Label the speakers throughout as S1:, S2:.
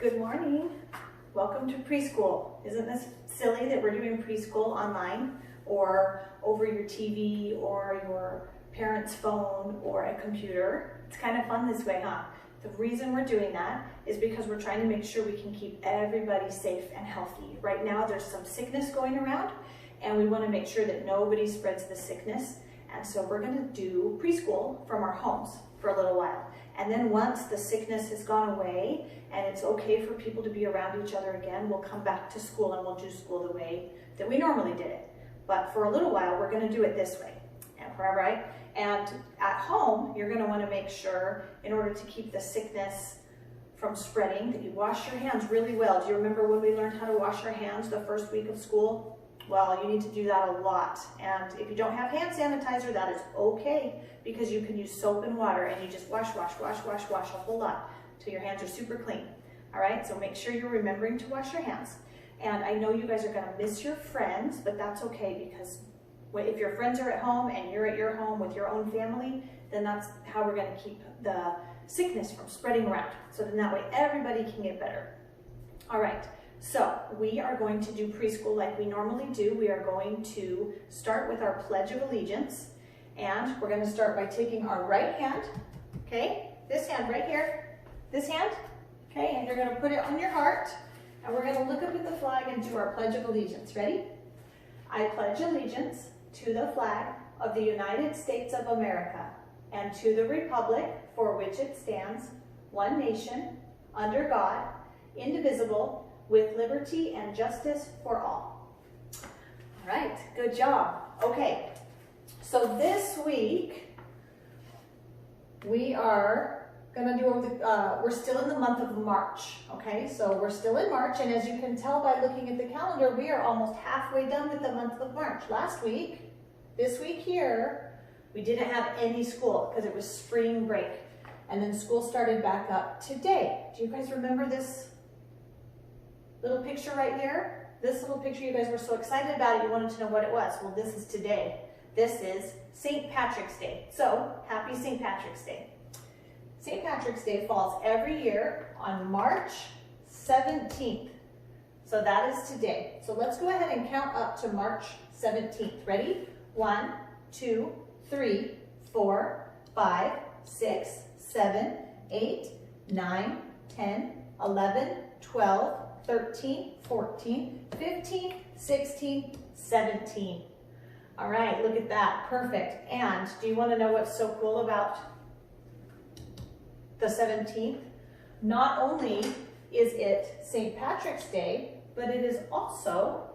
S1: Good morning. Welcome to preschool. Isn't this silly that we're doing preschool online or over your TV or your parent's phone or a computer? It's kind of fun this way, huh? The reason we're doing that is because we're trying to make sure we can keep everybody safe and healthy. Right now there's some sickness going around and we want to make sure that nobody spreads the sickness. And so we're going to do preschool from our homes for a little while. And then once the sickness has gone away and it's okay for people to be around each other again, we'll come back to school and we'll do school the way that we normally did it. But for a little while, we're going to do it this way. All right? And at home, you're going to want to make sure, in order to keep the sickness from spreading, that you wash your hands really well. Do you remember when we learned how to wash our hands the first week of school? Well, you need to do that a lot. And if you don't have hand sanitizer, that is okay, because you can use soap and water and you just wash a whole lot till your hands are super clean. All right, so make sure you're remembering to wash your hands. And I know you guys are going to miss your friends, but that's okay, because if your friends are at home and you're at your home with your own family, then that's how we're going to keep the sickness from spreading around. So then that way everybody can get better. All right. So we are going to do preschool like we normally do. We are going to start with our Pledge of Allegiance, and we're going to start by taking our right hand, okay, this hand right here, this hand, okay, and you're going to put it on your heart, and we're going to look up at the flag and do our Pledge of Allegiance. Ready? I pledge allegiance to the flag of the United States of America and to the republic for which it stands, one nation, under God, indivisible, with liberty and justice for all. All right, good job. Okay, so this week we are gonna do, we're still in the month of March, okay? So we're still in March, and as you can tell by looking at the calendar, we are almost halfway done with the month of March. Last week, this week here, we didn't have any school because it was spring break, and then school started back up today. Do you guys remember this little picture right here? This little picture, you guys were so excited about it, you wanted to know what it was. Well, this is today. This is St. Patrick's Day. So, happy St. Patrick's Day. St. Patrick's Day falls every year on March 17th. So that is today. So let's go ahead and count up to March 17th. Ready? 1, 2, 3, 4, 5, 6, 7, 8, 9, 10, 11, 12, 13, 14, 15, 16, 17. All right, look at that, perfect. And do you want to know what's so cool about the 17th? Not only is it St. Patrick's Day, but it is also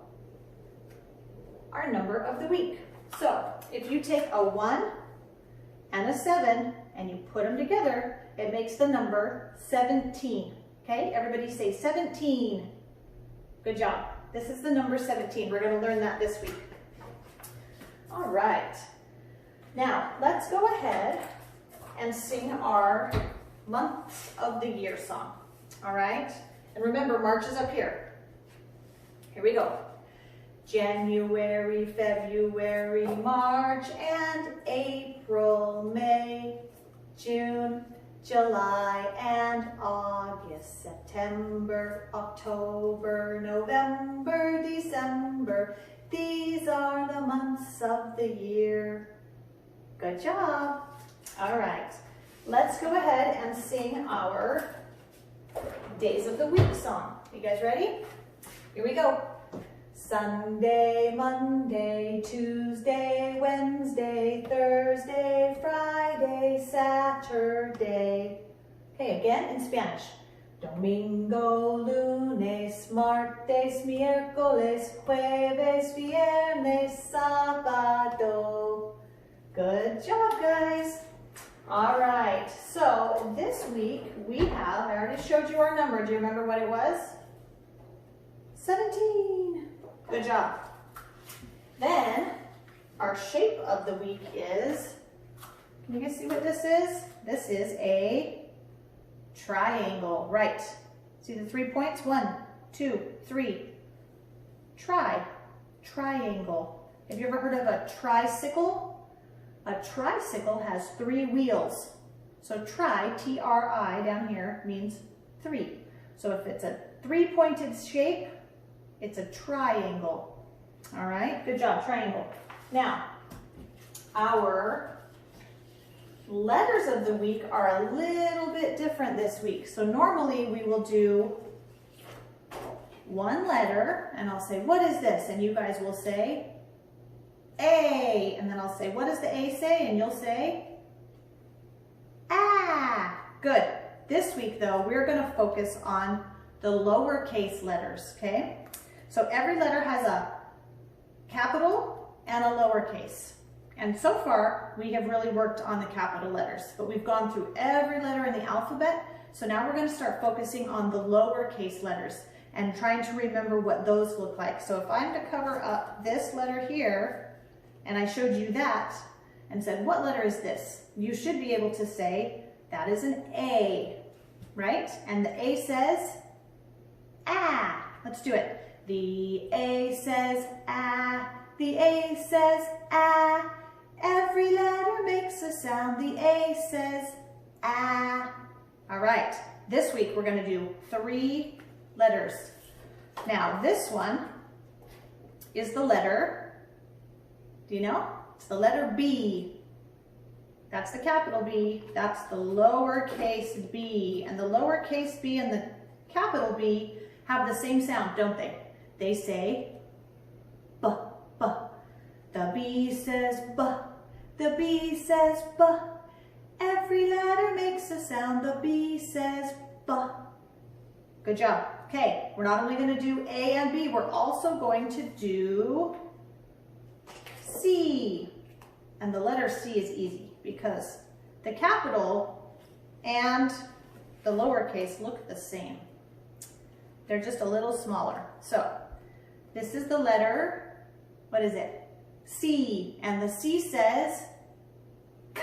S1: our number of the week. So if you take a 1 and a 7 and you put them together, it makes the number 17. Okay, everybody say 17. Good job. This is the number 17. We're going to learn that this week. All right. Now, let's go ahead and sing our months of the year song. All right? And remember, March is up here. Here we go. January, February, March, and April, May, June, July and August, September, October, November, December. These are the months of the year. Good job. All right, let's go ahead and sing our Days of the Week song. You guys ready? Here we go. Sunday, Monday, Tuesday, Wednesday, Thursday, Friday, Saturday. Okay, again in Spanish. Domingo, lunes, martes, miércoles, jueves, viernes, sábado. Good job, guys. All right, so this week we have, I already showed you our number. Do you remember what it was? 17. Good job. Then, our shape of the week is, can you guys see what this is? This is a triangle, right? See the 3 points? 1, 2, 3. Triangle. Have you ever heard of a tricycle? A tricycle has 3 wheels. So tri, T-R-I, down here means 3. So if it's a three-pointed shape, it's a triangle. All right, good job, triangle. Now, our letters of the week are a little bit different this week. So normally we will do one letter and I'll say, what is this? And you guys will say A. And then I'll say, what does the A say? And you'll say Ah. Good. This week though, we're going to focus on the lowercase letters, okay? So every letter has a capital and a lowercase. And so far, we have really worked on the capital letters, but we've gone through every letter in the alphabet. So now we're going to start focusing on the lowercase letters and trying to remember what those look like. So if I'm to cover up this letter here, and I showed you that and said, what letter is this? You should be able to say, that is an A, right? And the A says, ah. Let's do it. The A says, ah. The A says, ah. Every letter makes a sound. The A says, ah. All right, this week we're going to do 3 letters. Now this one is the letter, do you know? It's the letter B. That's the capital B. That's the lowercase b. And the lowercase b and the capital B have the same sound, don't they? They say B, B. The B says B. The B says B. Every letter makes a sound. The B says B. Good job. Okay, we're not only going to do A and B, we're also going to do C. And the letter C is easy because the capital and the lowercase look the same. They're just a little smaller. So this is the letter, what is it? C. And the C says K.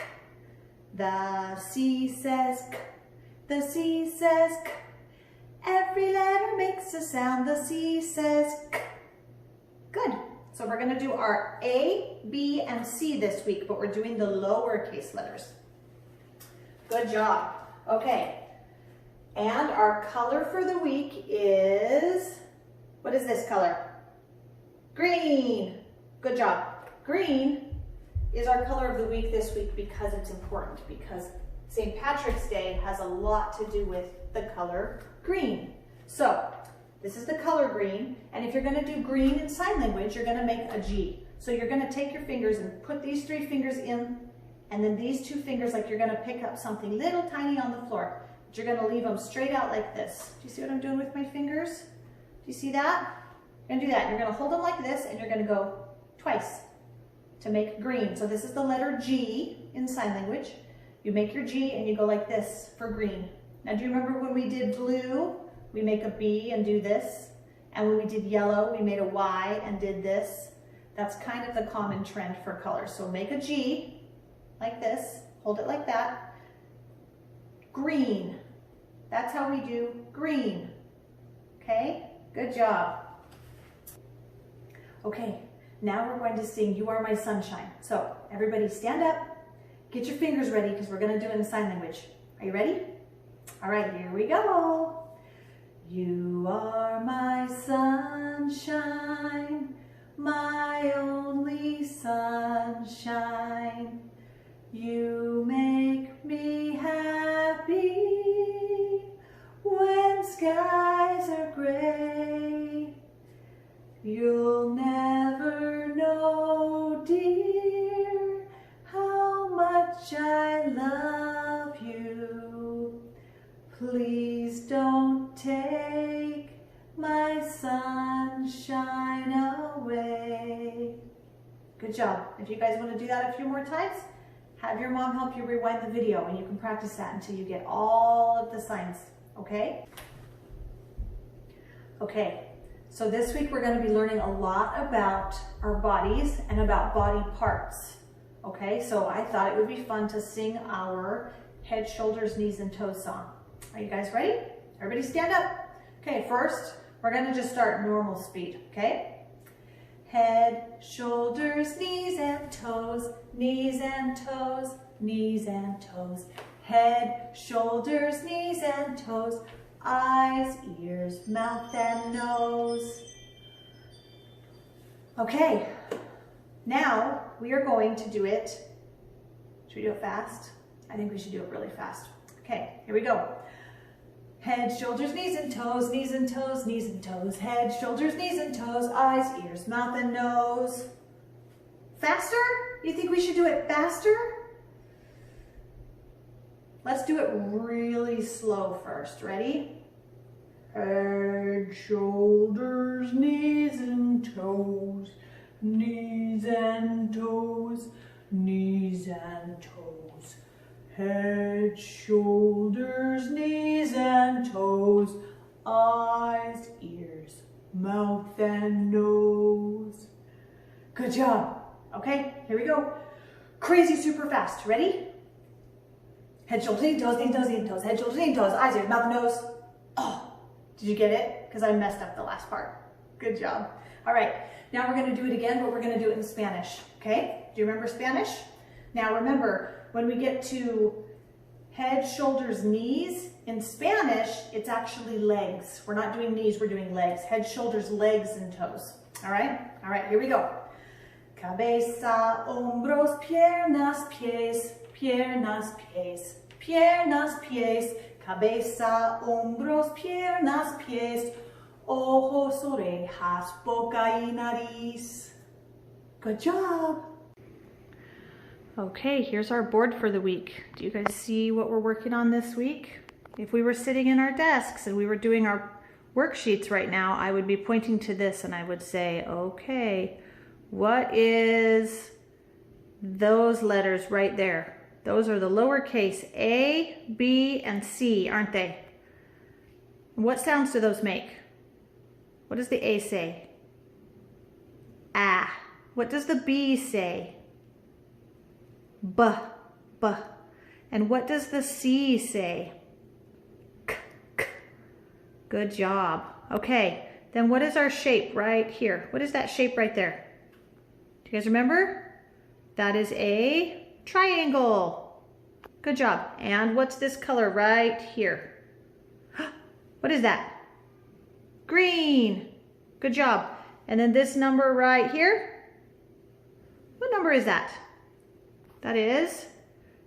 S1: The C says K. The C says K. Every letter makes a sound. The C says K. Good. So we're going to do our A, B, and C this week, but we're doing the lowercase letters. Good job. Okay. And our color for the week is, what is this color? Green. Good job. Green is our color of the week this week because it's important, because St. Patrick's Day has a lot to do with the color green. So this is the color green, and if you're going to do green in sign language, you're going to make a G. So you're going to take your fingers and put these 3 fingers in, and then these 2 fingers like you're going to pick up something little tiny on the floor. But you're going to leave them straight out like this. Do you see what I'm doing with my fingers? Do you see that? You're going to do that. You're going to hold them like this, and you're going to go twice to make green. So this is the letter G in sign language. You make your G and you go like this for green. Now do you remember when we did blue, we make a B and do this? And when we did yellow, we made a Y and did this. That's kind of the common trend for colors. So make a G like this, hold it like that. Green. That's how we do green. Okay, good job. Okay, now we're going to sing You Are My Sunshine. So everybody stand up, get your fingers ready because we're going to do it in sign language. Are you ready? All right, here we go. You are my sunshine, my only sunshine. You make me happy when skies are gray. You'll never know, dear, how much I love you. Please don't take my sunshine away. Good job. If you guys want to do that a few more times, have your mom help you rewind the video and you can practice that until you get all of the signs, okay? Okay, so this week we're going to be learning a lot about our bodies and about body parts, okay? So I thought it would be fun to sing our head, shoulders, knees, and toes song. Are you guys ready? Everybody stand up. Okay, first, we're going to just start normal speed, okay? Head, shoulders, knees and toes, knees and toes, knees and toes. Head, shoulders, knees and toes. eyes, ears, mouth, and nose. Okay, now we are going to do it. Should we do it fast? I think we should do it really fast. Okay, here we go. Head, shoulders, knees and toes, knees and toes, knees and toes. Head, shoulders, knees and toes, eyes, ears, mouth, and nose. Faster? You think we should do it faster? Let's do it really slow first. Ready? Head, shoulders, knees and toes, knees and toes, knees and toes. Head, shoulders, knees and toes, eyes, ears, mouth, and nose. Good job. Okay, here we go. Crazy super fast. Ready? Head, shoulders, knees, toes, knees, toes, knees, toes. Head, shoulders, knees, toes, eyes, ears, mouth, and nose. Oh, did you get it? Because I messed up the last part. Good job. All right, now we're going to do it again, but we're going to do it in Spanish. Okay? Do you remember Spanish? Now remember, when we get to head, shoulders, knees, in Spanish, it's actually legs. We're not doing knees, we're doing legs. Head, shoulders, legs, and toes. All right? All right, here we go. Cabeza, hombros, piernas, pies, piernas, pies, piernas, pies, cabeza, hombros, piernas, pies, ojos, orejas, boca y nariz. Good job. Okay, here's our board for the week. Do you guys see what we're working on this week? If we were sitting in our desks and we were doing our worksheets right now, I would be pointing to this and I would say, okay, what is those letters right there? Those are the lowercase a, b, and c, aren't they? What sounds do those make? What does the a say? Ah. What does the b say? B, b. And what does the C say? K, k. Good job. Okay, then what is our shape right here? What is that shape right there? Do you guys remember? That is a triangle. Good job. And what's this color right here? What is that? Green. Good job. And then this number right here? What number is that? That is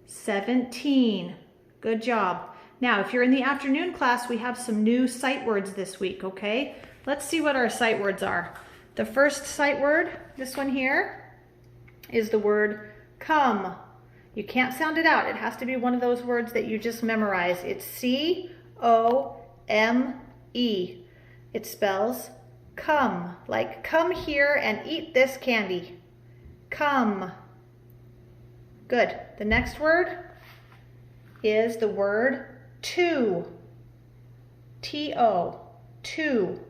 S1: 17. Good job. Now, if you're in the afternoon class, we have some new sight words this week, okay? Let's see what our sight words are. The first sight word, this one here, is the word come. You can't sound it out. It has to be one of those words that you just memorize. It's C-O-M-E. It spells come, like come here and eat this candy. Come. Good. The next word is the word to. T-O. To.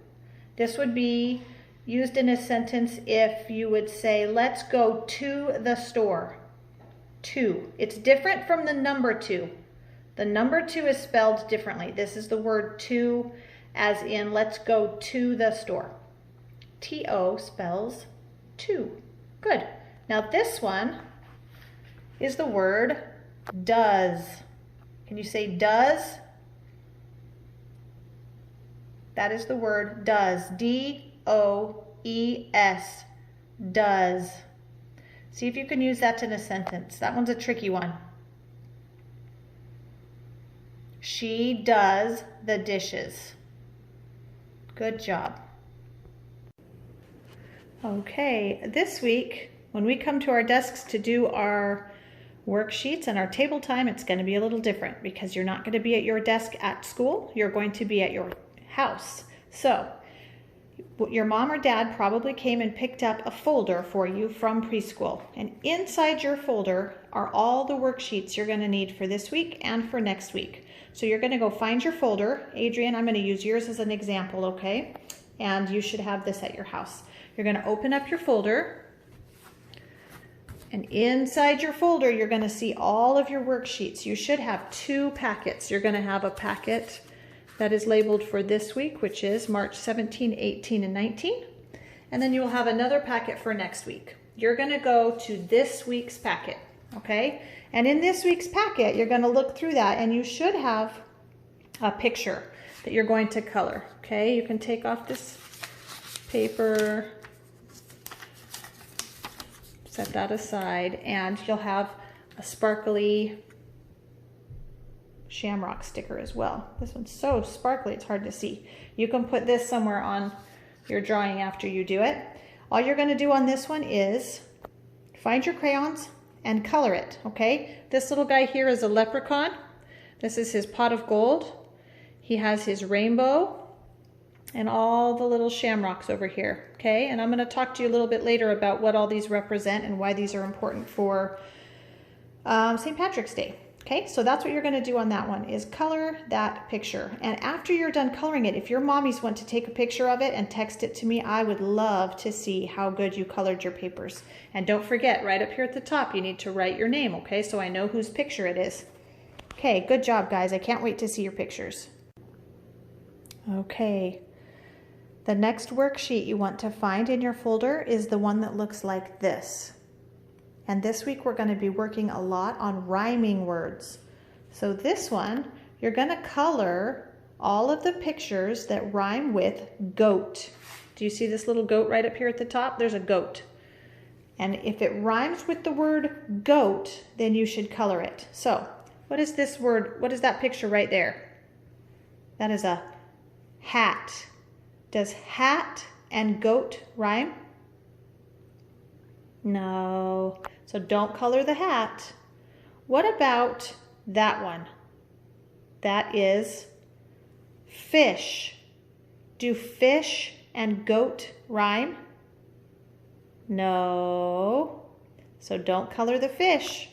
S1: This would be used in a sentence if you would say, let's go to the store. To. It's different from the number two. The number two is spelled differently. This is the word to, as in let's go to the store. T-O spells to. Good. Now this one is the word does. Can you say does? That is the word does. D-O-E-S. Does. See if you can use that in a sentence. That one's a tricky one. She does the dishes. Good job. Okay, this week, when we come to our desks to do our worksheets and our table time, it's going to be a little different because you're not going to be at your desk at school. You're going to be at your house. So your mom or dad probably came and picked up a folder for you from preschool. And inside your folder are all the worksheets you're going to need for this week and for next week. So you're going to go find your folder. Adrian, I'm going to use yours as an example, okay? And you should have this at your house. You're going to open up your folder. And inside your folder, you're going to see all of your worksheets. You should have 2 packets. You're going to have a packet that is labeled for this week, which is March 17, 18, and 19. And then you will have another packet for next week. You're going to go to this week's packet, okay? And in this week's packet, you're going to look through that, and you should have a picture. that you're going to color. Okay, you can take off this paper, set that aside, and you'll have a sparkly Shamrock sticker as well. This one's so sparkly it's hard to see. You can put this somewhere on your drawing after you do it. All you're going to do on this one is find your crayons and color it, okay? This little guy here is a leprechaun. This is his pot of gold. He has his rainbow and all the little shamrocks over here, okay? And I'm going to talk to you a little bit later about what all these represent and why these are important for St. Patrick's Day. Okay, so that's what you're going to do on that one, is color that picture. And after you're done coloring it, if your mommies want to take a picture of it and text it to me, I would love to see how good you colored your papers. And don't forget, right up here at the top, you need to write your name, okay, so I know whose picture it is. Okay, good job, guys. I can't wait to see your pictures. Okay, the next worksheet you want to find in your folder is the one that looks like this. And this week we're going to be working a lot on rhyming words. So this one, you're going to color all of the pictures that rhyme with goat. Do you see this little goat right up here at the top? There's a goat. And if it rhymes with the word goat, then you should color it. So what is this word? What is that picture right there? That is a hat. Does hat and goat rhyme? No. So don't color the hat. What about that one? That is fish. Do fish and goat rhyme? No. So don't color the fish.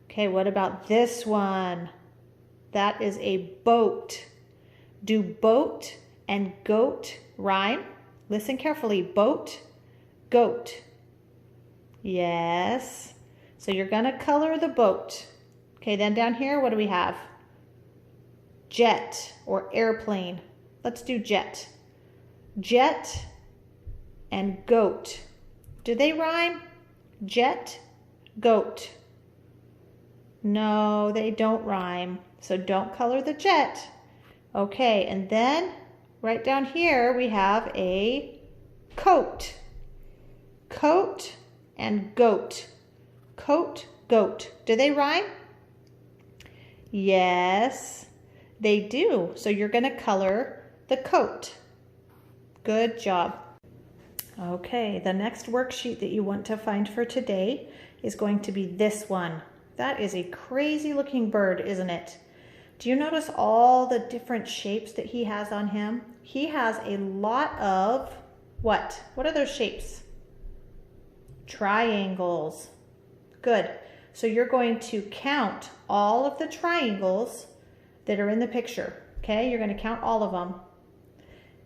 S1: Okay, what about this one? That is a boat. Do boat and goat rhyme? Listen carefully. Boat, goat. Yes. So you're going to color the boat. Okay, then down here, what do we have? Jet or airplane. Let's do jet. Jet and goat. Do they rhyme? Jet, goat. No, they don't rhyme. So don't color the jet. Okay, and then right down here we have a coat. Coat and goat. Coat, goat. Do they rhyme? Yes, they do. So you're going to color the coat. Good job. Okay, the next worksheet that you want to find for today is going to be this one. That is a crazy looking bird, isn't it? Do you notice all the different shapes that he has on him? He has a lot of what? What are those shapes? Triangles. Good. So you're going to count all of the triangles that are in the picture. Okay, you're going to count all of them.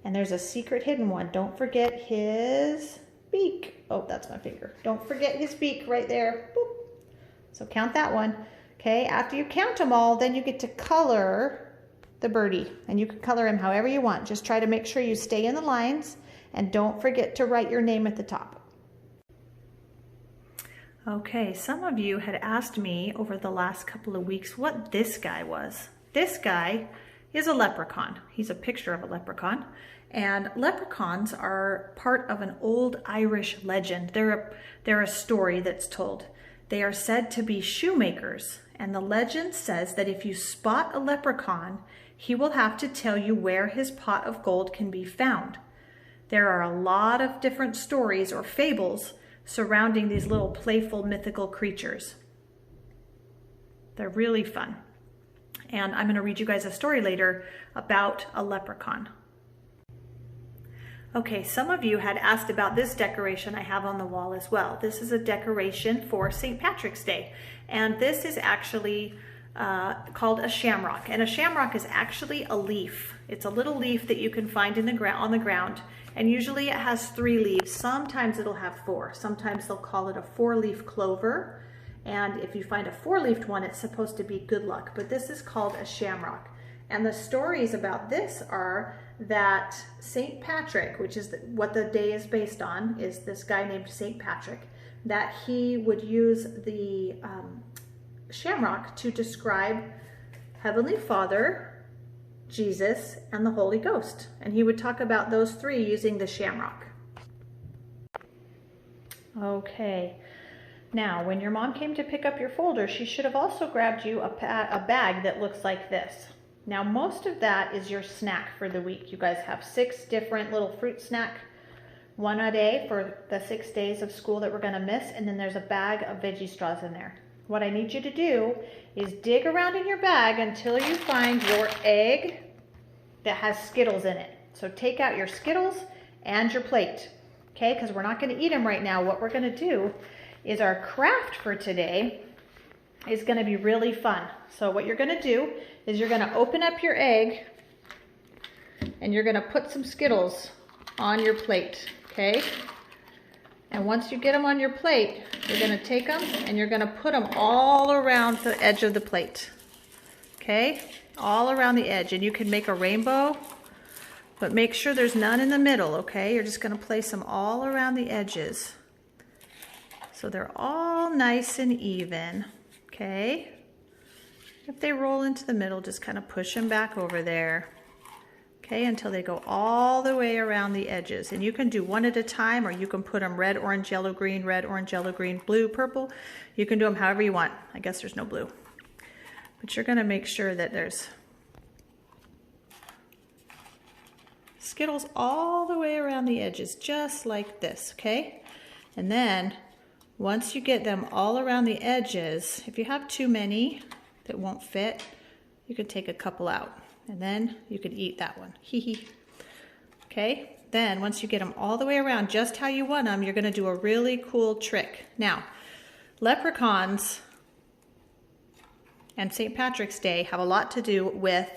S1: And there's a secret hidden one. Don't forget his beak. Oh, that's my finger. Don't forget his beak right there. Boop. So count that one. Okay, after you count them all, then you get to color the birdie. And you can color him however you want. Just try to make sure you stay in the lines and don't forget to write your name at the top. Okay, some of you had asked me over the last couple of weeks what this guy was. This guy is a leprechaun. He's a picture of a leprechaun. And leprechauns are part of an old Irish legend. They're a story that's told. They are said to be shoemakers. And the legend says that if you spot a leprechaun, he will have to tell you where his pot of gold can be found. There are a lot of different stories or fables surrounding these little playful mythical creatures. They're really fun. And I'm going to read you guys a story later about a leprechaun. Okay, some of you had asked about this decoration I have on the wall as well. This is a decoration for St. Patrick's Day. And this is actually called a shamrock. And a shamrock is actually a leaf. It's a little leaf that you can find on the ground. And usually it has 3 leaves. Sometimes it'll have 4. Sometimes they'll call it a 4-leaf clover. And if you find a 4-leafed one, it's supposed to be good luck. But this is called a shamrock. And the stories about this are that St. Patrick, which is what the day is based on, is this guy named St. Patrick, that he would use the shamrock to describe Heavenly Father, Jesus, and the Holy Ghost. And he would talk about those three using the Shamrock. Okay, now when your mom came to pick up your folder, she should have also grabbed you a bag that looks like this. Now most of that is your snack for the week. You guys have 6 different little fruit snack, 1 a day for the 6 days of school that we're gonna miss, and then there's a bag of veggie straws in there. What I need you to do is dig around in your bag until you find your egg that has Skittles in it. So take out your Skittles and your plate, okay? Because we're not gonna eat them right now. What we're gonna do is our craft for today is gonna be really fun. So what you're gonna do is you're gonna open up your egg and you're gonna put some Skittles on your plate, okay? And once you get them on your plate, you're gonna take them and you're gonna put them all around the edge of the plate, okay? All around the edge, and you can make a rainbow, but make sure there's none in the middle, okay? You're just gonna place them all around the edges. So they're all nice and even, okay? If they roll into the middle, just kind of push them back over there. Okay, until they go all the way around the edges. And you can do one at a time, or you can put them red, orange, yellow, green, red, orange, yellow, green, blue, purple. You can do them however you want. I guess there's no blue. But you're gonna make sure that there's Skittles all the way around the edges, just like this, okay? And then, once you get them all around the edges, if you have too many that won't fit, you can take a couple out. And then you could eat that one. Hee hee. Okay, then once you get them all the way around just how you want them, you're gonna do a really cool trick. Now, leprechauns and St. Patrick's Day have a lot to do with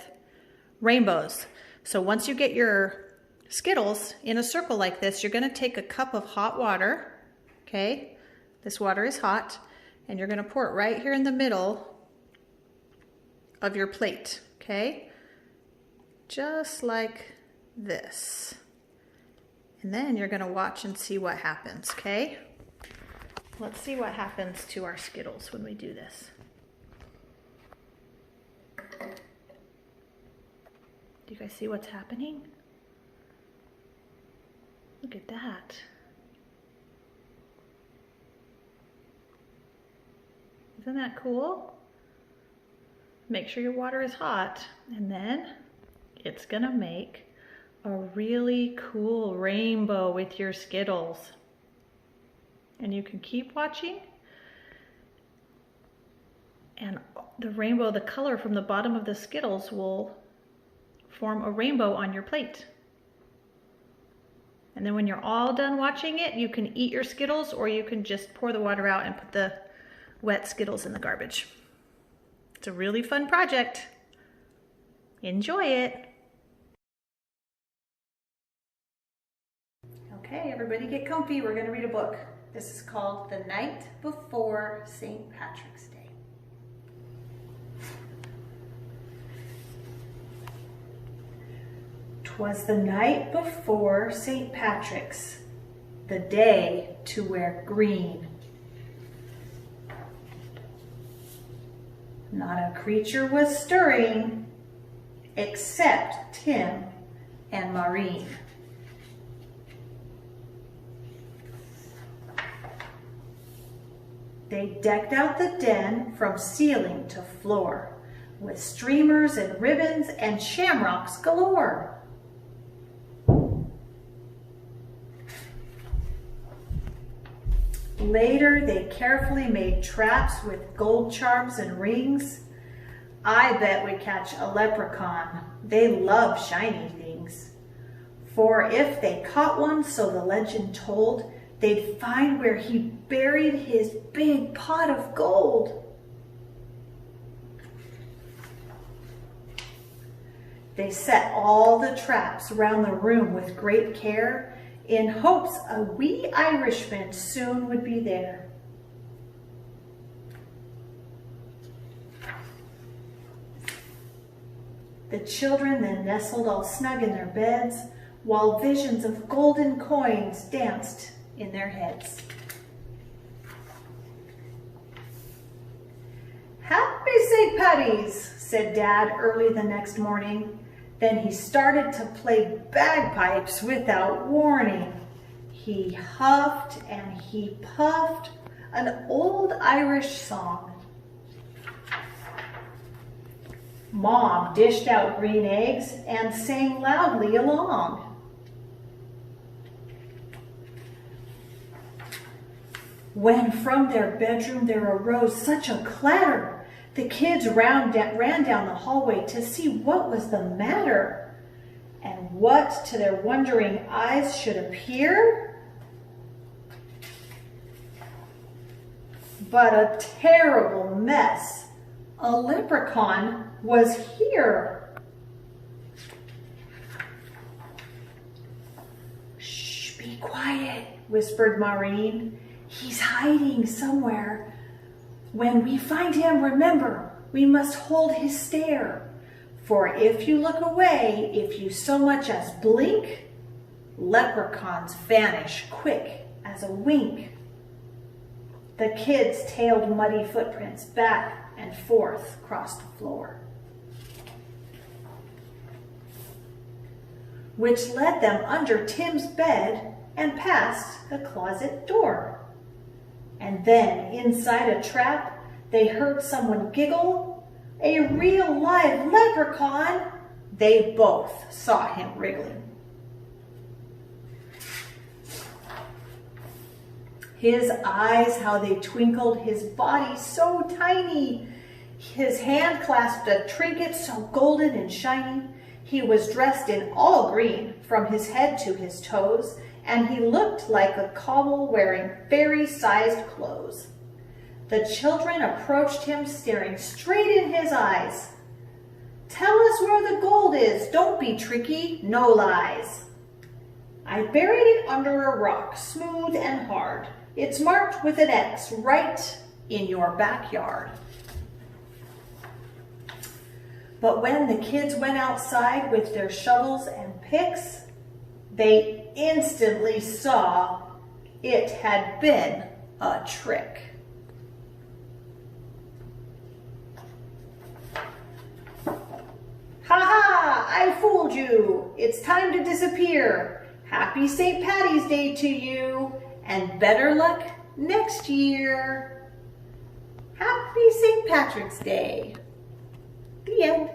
S1: rainbows. So once you get your Skittles in a circle like this, you're gonna take a cup of hot water, okay? This water is hot, and you're gonna pour it right here in the middle of your plate, okay? Just like this. And then you're gonna watch and see what happens, okay? Let's see what happens to our Skittles when we do this. Do you guys see what's happening? Look at that. Isn't that cool? Make sure your water is hot, and then it's gonna make a really cool rainbow with your Skittles. And you can keep watching, and the rainbow, the color from the bottom of the Skittles will form a rainbow on your plate. And then when you're all done watching it, you can eat your Skittles, or you can just pour the water out and put the wet Skittles in the garbage. It's a really fun project. Enjoy it. Okay, everybody get comfy. We're gonna read a book. This is called The Night Before St. Patrick's Day. 'Twas the night before St. Patrick's, the day to wear green. Not a creature was stirring except Tim and Maureen. They decked out the den from ceiling to floor with streamers and ribbons and shamrocks galore. Later, they carefully made traps with gold charms and rings. I bet we catch a leprechaun. They love shiny things. For if they caught one, so the legend told, they'd find where he buried his big pot of gold. They set all the traps round the room with great care, in hopes a wee Irishman soon would be there. The children then nestled all snug in their beds, while visions of golden coins danced in their heads. "Happy St. Patty's," said Dad early the next morning, Then he started to play bagpipes without warning. He huffed and he puffed, an old Irish song. Mom dished out green eggs and sang loudly along. When from their bedroom there arose such a clatter, the kids ran down the hallway to see what was the matter. And what to their wondering eyes should appear but a terrible mess. A leprechaun was here. "Shh, be quiet," whispered Maureen. "He's hiding somewhere. When we find him, remember, we must hold his stare. For if you look away, if you so much as blink, leprechauns vanish quick as a wink." The kids tailed muddy footprints back and forth across the floor, which led them under Tim's bed and past the closet door. And then, inside a trap, they heard someone giggle. A real live leprechaun! They both saw him wriggling. His eyes, how they twinkled, his body so tiny. His hand clasped a trinket so golden and shiny. He was dressed in all green from his head to his toes, and he looked like a cobble wearing fairy-sized clothes. The children approached him, staring straight in his eyes. "Tell us where the gold is. Don't be tricky. No lies." "I buried it under a rock, smooth and hard. It's marked with an X right in your backyard." But when the kids went outside with their shovels and picks, they instantly saw it had been a trick. "Ha ha! I fooled you. It's time to disappear. Happy St. Patty's Day to you, and better luck next year. Happy St. Patrick's Day." The end.